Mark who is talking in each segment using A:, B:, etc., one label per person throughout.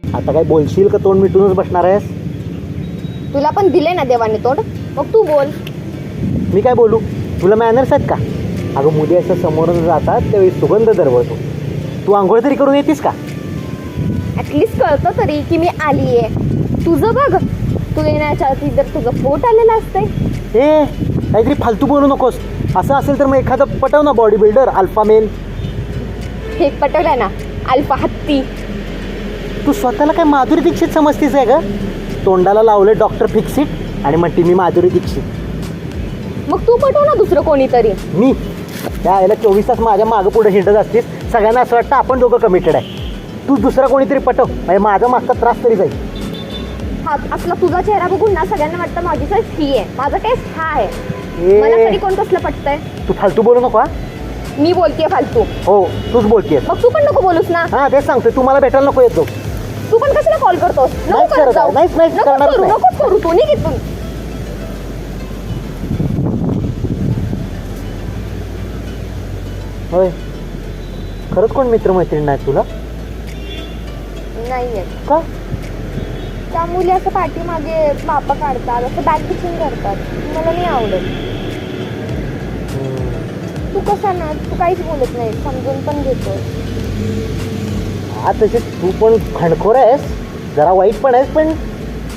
A: आता काय बोलशील का तोंड मिटूनच बसणार आहेस?
B: तुला पण दिले ना देवाने तोंड, मग तू बोल.
A: मी काय बोलू? तुला मॅनर्स आहेत का? अगं मुली असं समोरून जातात त्यावेळी सुगंध दरवळतो. तू आंघोळ तरी करून येतीस का?
B: ॲटलिस्ट कळतं तरी की मी आली आहे. तुझं बघ, तू येण्याच्या आधी जर तुझं पोट आलेलं असतंय.
A: ए काहीतरी फालतू बोलू नकोस. असं असेल तर मग एखादं पटव ना, बॉडी बिल्डर, अल्फा मेल.
B: हे पटवलंय ना, अल्फा हत्ती.
A: तू स्वतःला काय माधुरी दीक्षित समजतीस आहे का? तोंडाला लावलं डॉक्टर फिक्सिट आणि म्हणते मी माधुरी दीक्षित.
B: मग तू पटव ना दुसरं कोणीतरी.
A: मी त्या आईला 24 तास माझ्या मागं पुढे हिंडत असतीस. सगळ्यांना असं वाटतं आपण दोघं कमिटेड आहे. तू दुसरा कोणीतरी पटव, म्हणजे माझा मागचा त्रास तरी जाईल.
B: हा असला तुझा चेहरा बघून ना सगळ्यांना वाटतं माझी टेस्ट ही आहे, माझा टेस्ट हा आहे.
A: ए.
B: मला तरी कोण कसलं पटतंय?
A: तू फालतू बोलू नको हा.
B: मी बोलतेय फालतू.
A: हो तूच बोलतेस.
B: मग तू पण नको बोलूस ना.
A: हां तेच सांगतोय, तू मला भेटायला नको येतो.
B: तू पण कशाला कॉल करतोस? नको
A: नाहीच
B: करत
A: करत
B: जाऊ.
A: आहे. नाहीच
B: नको
A: करणारच
B: करू,
A: नाही.
B: नकोच करू. तू निघ इथून.
A: होय खरंच कोण मित्रमैत्रीण नाही तुला?
B: नाहीये.
A: का?
B: त्या मुली असं पाठीमागे बापा काढतात, असं बॅक पिचिंग करतात. मला नाही आवडत. तू कसा ना, तू काहीच बोलत नाही, समजून पण घेतो.
A: हा तशी तू पण खणखोर आहेस, जरा वाईट पण आहेस, पण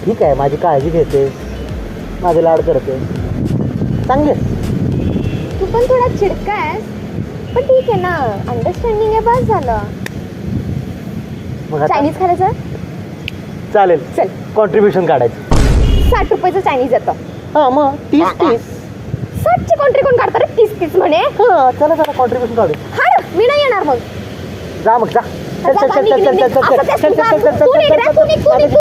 A: ठीक आहे. माझी काळजी घेतेस, माझे लाड करते, चांगली आहेस.
B: तू पण थोडा चिडका आहेस, पण ठीक आहे ना, अंडरस्टँडिंग आहे, बस झालं.
A: मग आता
B: चायनीज खायचं?
A: चालेल,
B: चल.
A: कॉन्ट्रीब्युशन काढायचं.
B: 60 रुपयाचं चायनीज येतं.
A: हां मग 30
B: 60ची कॉन्ट्री कोण काढतं रे? 30 म्हणे.
A: हां चला चला कॉन्ट्रीब्युशन काढू.
B: हा मी नाही येणार मग.
A: जा मग जा. चल चल चल चल चल चल चल चल चल चल चल चल चल चल चल चल